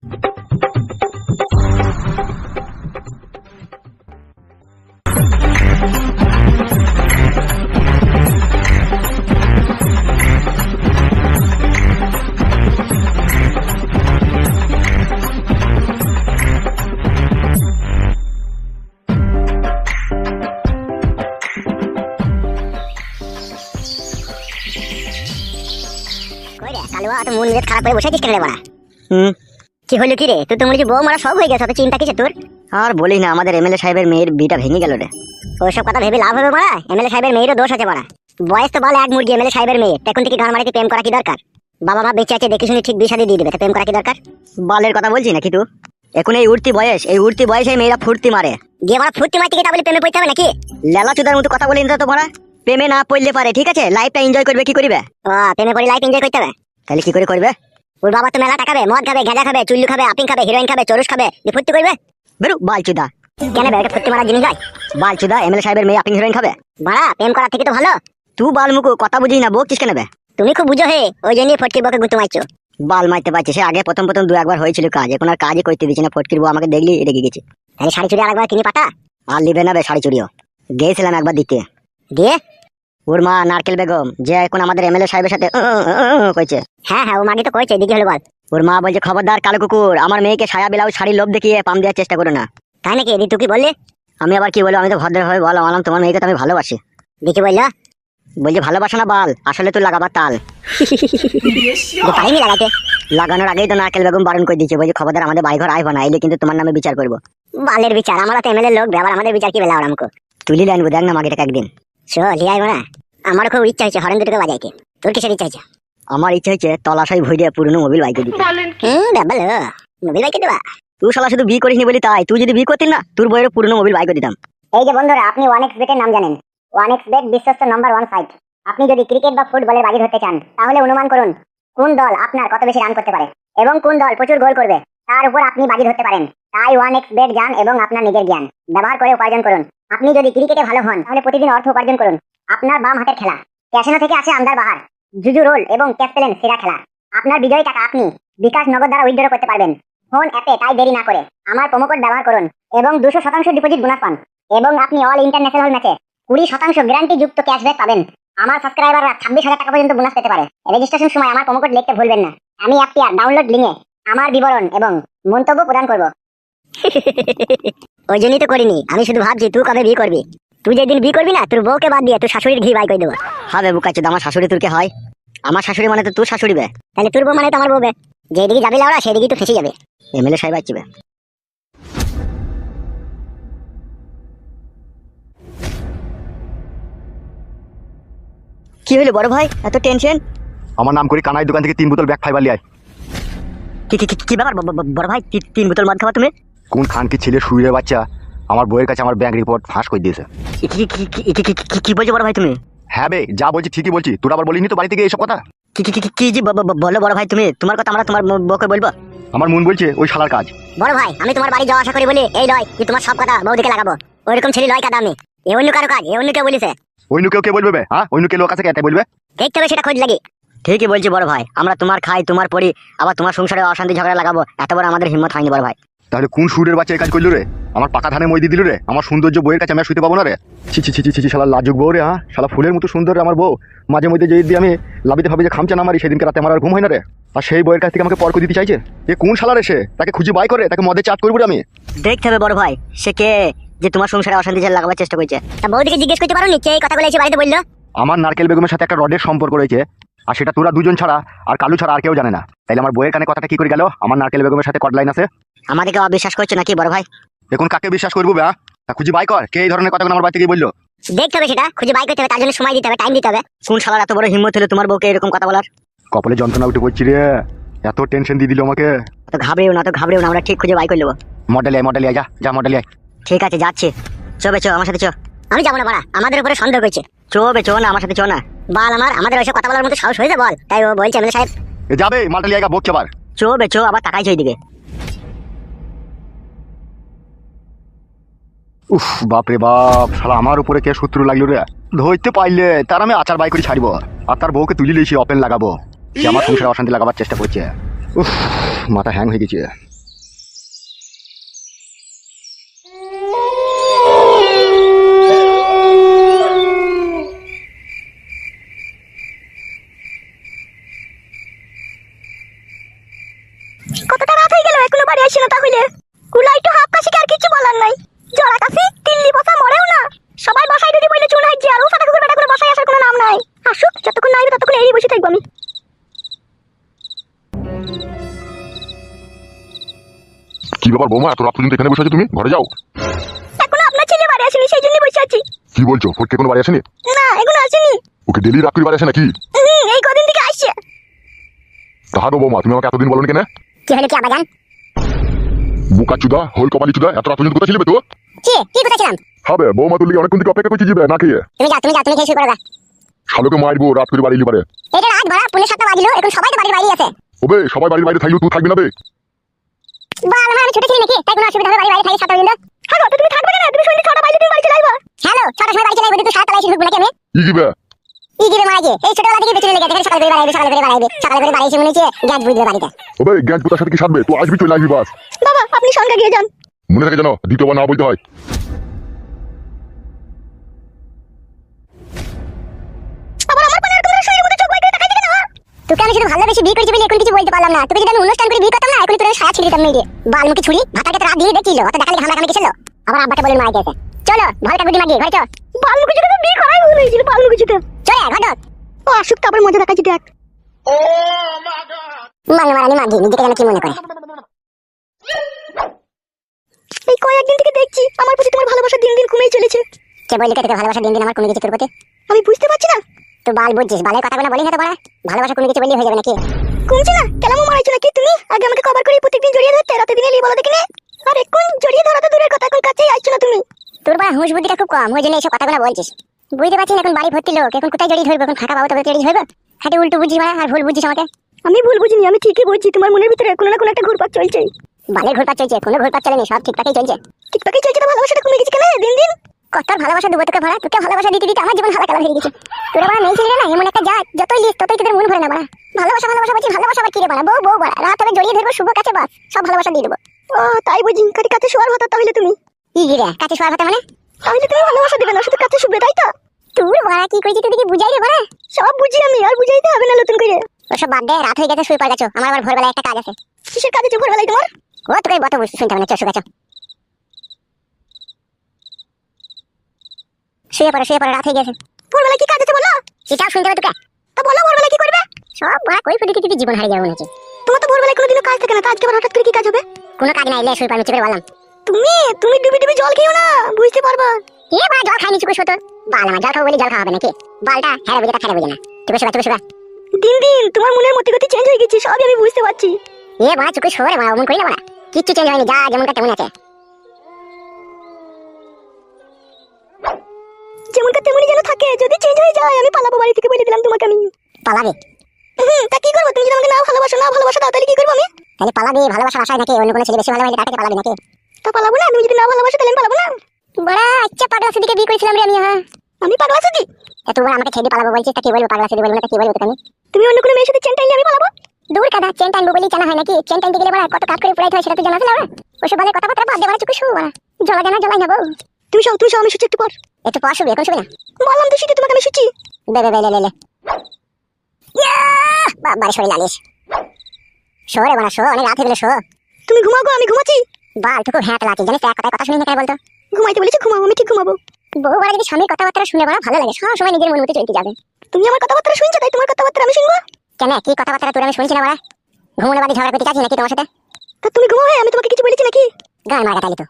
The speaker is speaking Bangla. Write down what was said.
মন মেজাজ খারাপ করে বসে আছিস কেন রে বাড়া? কি হলো কি রে? তুই তো মনে হচ্ছে বউ মারা সব হয়ে গেছে, অত চিন্তা কিসে তোর? আর বলিস না, আমাদের এমএলএ সাহেবের মেয়ের বিটা ভেঙে গেল রে। ওইসব কথা ভেবে লাভ হবে বাড়া? এমএলএ সাহেবের মেয়েরও দোষ আছে বাড়া। বয়স তো বলে এক মুরগি, এমএলএ সাহেবের মেয়ে এখন থেকে গান মারিতে প্রেম করা কি দরকার? বাবা মা বেঁচে আছে দেখে শুনে ঠিক বিয়ে শাদী দিয়ে দেবে, প্রেম করা কি দরকার? বালের কথা বলছি নাকি তুই? এখন এই উঠতি বয়সে মেয়েরা ফুর্তি মারে। গিয়ে মারা ফুর্তি মারতে গিয়ে তা বলে প্রেমে পড়তে হবে নাকি? লেলা চুদার মতো কথা বলি না তো মারা। প্রেমে না পড়লে পারে, ঠিক আছে, লাইফটা এনজয় করবে, কি করবে? প্রেমে পড়ে লাইফ এনজয় করতে হবে, তাহলে কি করে করবে? ওর বাবা তো মেলা টাকাবে, মদ খাবে, গাঁজা খাবে, চুল্লু খাবে, আপিং খাবে, হিরোইন খাবে, চরুস খাবে, দিয়ে ফুর্তি করবে? বেরু বালচুদা। কেন বে? এটা ফুর্তি মারার জিনিস হয়? বালচুদা, এমএলএ সাহেবের মেয়ে আপিং হিরোইন খাবে? বাড়া প্রেম করার থেকে তো ভালো। তুই বালমুকু কথা বুঝিস না, বকছিস কেন বে? তুমি খুব বুঝো হে, ওই জন্যই ফটকি বকে গুঁতো মারছো। বাল মারতে পারছিস? সে আগে প্রথম দু একবার হয়েছিল কাজ, এখন আর কাজই করতে দিচ্ছে না। ফটকির বউ আমাকে দেখলি রেগে গেছে। তাহলে শাড়ি চুড়ি আরেকবার কিনে পাঠা। আর লিবে না বে শাড়ি চুড়িও। গিয়েছিলাম একবার দিতে, দিয়ে ওর মা নারকেল বেগম, যে এখন আমাদের এমএলএ সাহেবের সাথে কইছে। হ্যাঁ ও মাগি তো কইছে, দিকে হলো বল। ওর মা বলছে, খবরদার কালো কুকুর, আমার মেয়েকে সায়া ব্লাউজ শাড়ি লোভ দেখিয়ে পাম দেওয়ার চেষ্টা করো না। তাই নাকি? তুই কি বললি? আমি আবার কি বলবো? আমি তো ভদ্রভাবে বললাম তোমার মেয়েকে তো আমি ভালোবাসি। দেখি বললো? বলছে ভালোবাসা না বাল, আসলে তুই লাগাবার তাল। পারিনি লাগাতে? লাগানোর আগেই তো নারকেল বেগম বারণ করে দিয়েছে, বলছে খবরদার আমাদের বাড়ি ঘর আইবা না, আইলে কিন্তু তোমার নামে বিচার করবো। বালের বিচার? আমরা তো এমএলএ লোক, আবার আমাদের বিচার কি বেলা ওর আমাকে? তুলি আনবো, দেখ না মাগিটাকে একদিন। চলি আইবো না? আমার খুব ইচ্ছা হয়েছে হরেন দুটোকে বাজাইতে। তোর কিসের ইচ্ছা হয়েছে? আমার ইচ্ছা হচ্ছে তলাশাই ভুইরে পুরনো মোবিল বাইকে দিতে। ভালো মোবিল বাইকে দেবা? তুই শালা শুধু বিয়ে করিসনি বলি তাই, তুই যদি বিয়ে করতিস না, তোর বইয়ের পুরনো মোবিল বাইকে দিতাম। এই যে বন্ধুরা, আপনি 1xBet এর নাম জানেন? 1xBet বিশ্বস্ত নম্বর 1 সাইট। আপনি যদি ক্রিকেট বা ফুটবলের বাজি ধরতে চান, তাহলে অনুমান করুন কোন দল আপনার কত বেশি রান করতে পারে এবং কোন দল প্রচুর গোল করবে, তার উপর আপনি বাজি ধরতে পারেন। তাই 1xBet যান এবং আপনার নিজের জ্ঞান ব্যবহার করে উপার্জন করুন। আপনি যদি ক্রিকেটে ভালো হন, তাহলে প্রতিদিন অর্থ উপার্জন করুন। আপনার বাম হাতের খেলা ক্যাসিনো থেকে আসে আমদার বাহার, জুজু রোল এবং ক্যাপ্টেন সেরা খেলা। আপনার বিজয়ী টাকা আপনি বিকাশ নগদ দ্বারা উইথড্র করতে পারবেন ফোন অ্যাপে। তাই দেরি না করে আমার প্রোমো কোড ব্যবহার করুন এবং 200% ডিপোজিট বোনাস পান এবং আপনি অল ইন্টারন্যাশনাল ম্যাচে 20% গ্যারান্টি যুক্ত ক্যাশব্যাক পাবেন। আমার সাবস্ক্রাইবাররা 26,000 টাকা পর্যন্ত বোনাস পেতে পারে। রেজিস্ট্রেশন সময় আমার প্রোমো কোড লিখতে ভুলবেন না। আমি অ্যাপটি আর ডাউনলোড লিংকে আমার বিবরণ এবং মন্তব্য প্রদান করব। ওই জন্যই তো করিনি, আমি শুধু ভাবছি তুই কবে বিয়ে করবি। তুই যেদিন বিয়ে করবি না, তোর বউকে বাদ দিয়ে তোর শাশুড়ির ঘি বাই করে দেবো। হবে বুকাচ্ছে, আমার শাশুড়ি তোর কে হয়? আমার শাশুড়ি মানে তো তোর শাশুড়ি বে। তাহলে তোর বউ মানে তো আমার বউ বে। যেদিকে যাবি লাউড়া সেদিকেই তো ফেসে যাবে। এমএলএ সাহেব আসবে। কি হলো বড় ভাই, এত টেনশন? আমার নাম করে কানাই দোকান থেকে 3 বোতল ব্যাক ফাইবার লিয়ে আয়। কি ব্যাপার বড় ভাই, 3 বোতল মদ খাওয়া তুমি? কোন খান কি ছেলে শুয়ে বাচ্চা আমার বইয়ের কাছে আমার ব্যাংক রিপোর্ট ফাঁস করে দিয়েছে। কি বলছো বড় ভাই তুমি? হ্যাঁ বে, যা বলছি ঠিকই বলছি। তোর আবার বলিনি তো বাড়ি থেকে এইসব কথা? কি যে বলো বড় ভাই তুমি? তোমার কথা আমরা তোমার বউকে বলবো? আমার মন বলছে ওই শালার কাজ। বড় ভাই, আমি তোমার বাড়ি যাওয়া আশা করি বলি এই লয় যে তোমার সব কথা বউদিকে লাগাবো। ওইরকম ছেলে লয় কাদা আমি। এ অন্য কারো কাজ, এ অন্য কেউ বলিছে। অন্য কেউ কে বলবে বে? হ্যাঁ, অন্য কেউ লোক আছে কে বলবে? দেখতে হবে সেটা খোঁজ লাগি। ঠিকই বলছি বড় ভাই, আমরা তোমার খাই তোমার পড়ি, আবার তোমার সংসারে অশান্তি ঝগড়া লাগাবো, এত বড় আমাদের হিম্মত হয়নি বড় ভাই। তাহলে কোন সুরের বাচ্চা এই কাজ করলো রে? আমার পাকা ধানে মই দিয়ে দিল রে। আমার সৌন্দর্য বইয়ের কাছে আমি শুতে পাবো না রে। ছি শালা লাজুক বউ রে। হ্যাঁ, শালা ফুলের মতো সুন্দর আমার বউ। মাঝে মধ্যে যদি আমি লাভিতে ভাবি যে খামচা না মারি, সেদিনকে রাতে আমার আর ঘুম হয় না রে। আর সেই বইয়ের কাছ থেকে আমাকে পর করে দিতে চাইছে। এ কোন শালা রে? সে তাকে খুঁজে বাই করে তাকে মদে চাট করবো রে আমি। দেখতে হবে বড় ভাই, সে কে যে তোমার সংসারে অশান্তি লাগাবার চেষ্টা করছে। তা বউদিকে জিজ্ঞেস করতে পারো নি কে এই কথাগুলো এসে বাড়িতে বললো? আমার নারকেল বেগমের সাথে একটা রডের সম্পর্ক রয়েছে, আর সেটা তোরা দুজন ছাড়া আর কালু ছাড়া আর কেউ জানে না। তাইলে আমার বইয়ের কানে কথাটা কি করে গেল? আমার নারকেল বেগমের সাথে কট লাইন আছে। আমাদেরকে অবিশ্বাস করছো নাকি বড় ভাই? এখন কাকে বিশ্বাস করবো বে? খুঁজে বাই কর কে এই ধরনের কথাগুলো আমার বাড়ি থেকে বললো। দেখতে হবে সেটা খুঁজে বাই করতে হবে, তার জন্য সময় দিতে হবে, টাইম দিতে হবে। কোন শালার এত বড় হিম্মত হলো তোমার বউকে এরকম কথা বলার? কপালে যন্ত্রণা উঠে পড়ছি রে, এত টেনশন দিয়ে দিল আমাকে। তো ঘাবড়েও না, আমরা ঠিক খুঁজে বাই করে নেবো। মডেল আয়, যা মডেল আয়। ঠিক আছে যাচ্ছি, চো আমার সাথে চো। আমি যাবো না বাড়া, আমাদের উপরে সন্দেহ করছে। চো না আমার সাথে চো না। বাল আমাদের ওইসব কথা বলার মতো সাহস হয়েছে বল? তাই ও বলছে এমএলএ সাহেব যাবে মডেল আয় বকছে আবার। চো আবার তাকাইছে ওইদিকে। উফ বাপরে বাপ, শালা আমার উপরে কে শত্রু লাগলো রে। ধরতে পাইলে তার আমি আচার বাই করে ছাড়বো, আর তার বউকে তুলি লিয়েছি ওপেন লাগাবো। সে আমার সংসারে অশান্তি লাগাবার চেষ্টা করছে। উফ, মাথা হ্যাং হয়ে গেছে। কতটা রাত হয়ে গেল এখনো বাড়ি আসি না তাহলে? কুলাই তো হাফ কাশি আর কিছু বলার নাই। জড়া কাশি তিল্লি বসা মরেও না। সবাই বসাই যদি বলে চুন হাইজি আর ও সাদা কুকুর বেটা করে বসাই আসার কোনো নাম নাই। আসুক, যতক্ষণ না আসবে ততক্ষণ এরই বসে থাকবো আমি। কি ব্যাপার বৌমা, এত রাত পর্যন্ত এখানে বসে আছো তুমি? ঘরে যাও। এখনো আপনার ছেলে বাড়ি আসেনি, সেই জন্যই বসে আছি। কি বলছো? ফটকে কোনো বাড়ি আসেনি? না, এখনো আসেনি। ওকে ডেলি রাত করে বাড়ি আসে নাকি? এই কদিন থেকে আসছে। তাহাগো বৌমা, তুমি আমাকে এতদিন বলো কেন? কি হলো কি আবাজান? বুকা চুদা, হোল কপালি চুদা, এত রাত পর্যন্ত কোথায় ছিলে তো? কি কোথাছিলাম? হবে বৌমা, তুই অনেকক্ষণ থেকে অপেক্ষা করছি যাবে না খেয়ে। তুমি খেয়ে শুরু করো গা। শালোকে মারবো রাত করে বাড়ি এলি পারে। এটা রাত ভরা পুনে 7টা বাজিলো, এখন সবাই তো বাড়ির বাইরে আছে। ওবে সবাই বাড়ির বাইরে থাকলেও তুই থাকবি না বে? বাল আমার, আমি ছোট ছিলি নাকি? তাই কোনো অসুবিধা হবে বাড়ির বাইরে থাকি 7টা পর্যন্ত? হ্যাঁ তো তুমি থাকবে না? তুমি সন্ধ্যে 6টা বাজে তুমি বাড়ি চলে আইবা। হ্যালো, 6টার সময় বাড়ি চলে আইবো, তুই 7টা বাজে ঢুকবো নাকি আমি? ই কি বে? ই গিরে মারা যে এই ছোটবেলা থেকে পেছনে লেগে থাকে, সকালে করে বাড়াইবে সকালে করে বাড়ি এসে মনে হচ্ছে গ্যাস বুঝবে বাড়িতে। ওবে গ্যাস পুতার সাথে কি সাধবে? তুই আসবি চলে আসবি বাস। বাবা আপনি সঙ্গে গিয়ে যান। মনে থাকে জানো, দ্বিতীয়বার না বলতে হয়। আবার আমার পানের তোমরা শরীরের মধ্যে চোখ বাইরে তাকাই দিকে না। তোকে আমি শুধু ভালোবেসে বিয়ে করেছি বলে এখন কিছু বলতে পারলাম না। তোকে যদি আমি অনুষ্ঠান করে বিয়ে করতাম না, এখন তোর সায়া ছিঁড়ে দিতাম মেয়ে। বালমুখী ছুরি ভাতাকে তো রাত দিয়ে দেখছিল, অত দেখালে ঘামলা ঘামে কিসেলো? আবার আব্বাকে বলে মারা গেছে। চলো ভলটা গুডি মাগি ঘরে চল। বালমুখী ছুরি তো বিয়ে করাই ভুল হয়েছিল। বালমুখী ছুরি চলে ঘটক। ও আসুক, তারপর মজা দেখাচ্ছি দেখ। মানে মারানি মাগি নিজেকে যেন কি মনে করে। এই কয়েকদিন থেকে দেখছি আমার প্রতি তোমার ভালোবাসা দিন দিন কমেই চলেছে। কে বললি তোকে ভালোবাসা দিন দিন আমার কমে গেছে তোর প্রতি? আমি বুঝতে পারছি না। তো বাল বুঝছিস, বালের কথা বলি হতে পারে ভালোবাসা কমে গেছে বললি হয়ে যাবে নাকি? কমছে না? কেলামো মারাইছো নাকি তুমি? আগে আমাকে কভার করে প্রত্যেকদিন জড়িয়ে ধরতে, রাতে দিনে লিয়ে বলো দেখি না। আর এখন জড়িয়ে ধরা তো দূরের কথা, এখন কাছেই আসছো না তুমি। তোর বা হুঁশ বুদ্ধিটা খুব কম, ওই জন্য এইসব কথাগুলো বলছিস। বুঝতে পারছিস এখন বাড়ি ভর্তি লোক, এখন কোথায় জড়িয়ে ধরবো? এখন ফাঁকা পাবো তবে জড়িয়ে ধরবো? খাটে উল্টো বুঝছিস মানে, আর ভুল বুঝছিস আমাকে। আমি ভুল বুঝিনি, আমি ঠিকই বলছি। তোমার মনের ভিতরে কোনো না কোনো একটা ঘুরপাক চলছে। বালের ঘুরপাক চলছে? কোনো ঘুরপাক চলেনি, সব ঠিকঠাকই চলছে। ঠিকঠাকই চলছে তো ভালোবাসাটা কমে গেছে কেন দিন দিন? কত ভালোবাসা দেবো তোকে ভরা? তোকে ভালোবাসা দিতে দিতে আমার জীবন হালাকালা হয়ে গেছে। তোরা বাড়া মেয়ে ছিলি না, এমন একটা যা যতই লিস ততই তোদের মন ভরে না বাড়া। ভালোবাসা ভালোবাসা বলছি, ভালোবাসা আবার কি রে বাড়া? বউ বাড়া, রাত হবে জড়িয়ে ধরবো, শুভ কাছে বাস সব ভালোবাসা দিয়ে দেবো। ও তাই বুঝি? কাছে শোয়ার হতো তাহলে তুমি? ই গিরে কাছে শোয়ার হতো মানে? তাহলে তুমি ভালোবাসা দেবে না, শুধু কাছে শুবে তাই তো? তোর বাড়া কি কইছিস তুই? কি বুঝাই রে বাড়া? সব বুঝি আমি, আর বুঝাইতে হবে না নতুন করে। ওসব বাদ দে, রাত হয়ে গেছে, শুয়ে পড়ে গেছো। আমার আবার ভোরবেলায় একটা কাজ আছে। কিসের কাজ আছে ভোরবেলায় তোমার? ও তোকে বত শুনতে হবে না, শুয়ে পড়ো। শুয়ে পড়ো, রাত হয়ে গেছে। ভোরবেলায় কি কাজ আছে বলো? সেটাও শুনতে হবে তোকে। তা বলো ভোরবেলায় কি করবে? সব বাড়া কই ফুটি কিছু জীবন হারিয়ে যাবে নাকি? তোমার তো ভোরবেলায় কোনোদিনও কাজ থাকে না, আজকে আবার হঠাৎ করে কি কাজ হবে? কোনো কাজ নাই, লে শুয়ে পড়ো, চেপে বললাম। তুমি ডুবি ডুবি জল খেও না, বুঝতে পারবা। কে বাড়া জল খাইনি চুকুস হতো? বাল আমার জল খাবো বলে জল খাওয়া হবে নাকি? বালটা হ্যাঁ বুঝে, তা খেয়ে বুঝে না। চুকুস শুবা। দিন দিন তোমার মনের মতি গতি চেঞ্জ হয়ে গেছে, সবই আমি বুঝতে পারছি। এ বাড়া চুকুস শোরে বাড়া, অমন করি না বাড়া। কিচ্ছু চেঞ্জ হয়নি, যা যেমন কা তেমন আছে। যেমন কা তেমনই যেন থাকে, যদি চেঞ্জ হয়ে যায় আমি পালাবো বাড়ি থেকে, বলে দিলাম তোমাকে আমি। পালাবে? তা কি করবো? তুমি যদি আমাকে না ভালোবাসা দাও তাহলে কি করবো আমি? তাহলে পালাবে? ভালোবাসার আশায় নাকি? অন্য কোনো ছেলে বেশি ভালোবাসে তাকে পালাবে নাকি? তা পালাবো না? তুমি যদি না ভালোবাসো তাহলে আমি পালাবো না। বড়া আচ্ছা, পাগলা সিদিকে বিয়ে করেছিলাম রে আমি। হ্যাঁ আমি পাগলা সিদি? তা তুই আমাকে ছেড়ে পালাবো বলছিস, তা কি বলবো? পাগলা সিদি বলবো না, তা কি বলবো তুমি? তুমি অন্য কোনো মেয়ের সাথে চেন টাইলে আমি পালাবো? দূর কাদা, চেন টাইনবো বলেই জানা হয় নাকি? চেন টাইনতে গেলে বড়া কত কাজ করে পুরাইতে হয় সেটা তো জানা আছে না? ওসব বালে কথাবার্তা বাদ দে বড়া, চুকুস বড়া। জ্বলা জানা জ্বলাই নেবো। তুমি সব আমি শুচ্ছি, একটু পর শুবি, এখন শুবি না? বললাম তো শুতে, তোমাকে আমি শুচ্ছি। লে বাবার শরীর লালিস। শোরে বানা শো, অনেক রাত হয়ে গেলে শো। তুমি ঘুমাও গো, আমি ঘুমাচ্ছি। বাল টুকু হ্যাঁ লাচি, জানিস এক কথা শুনি না কেন বলতো? ঘুমাইতে বলেছি, ঘুমাবো, আমি ঠিক ঘুমাবো। বউ বাড়া যদি স্বামীর কথাবার্তা শুনে বাড়া ভালো লাগে, সব সময় নিজের মন মতো চলতে যাবে। তুমি আমার কথাবার্তা শুনছো, তাই তোমার কথাবার্তা আমি শুনবো কেন? কি কথাবার্তা তোর আমি শুনছি না বাড়া? ঘুমোনো বাড়ি ঝগড়া করতে চাচ্ছি নাকি তোমার সাথে? তা তুমি ঘুমাও, আমি তোমাকে কিছু বলেছি নাকি? গান মারা তালি তো।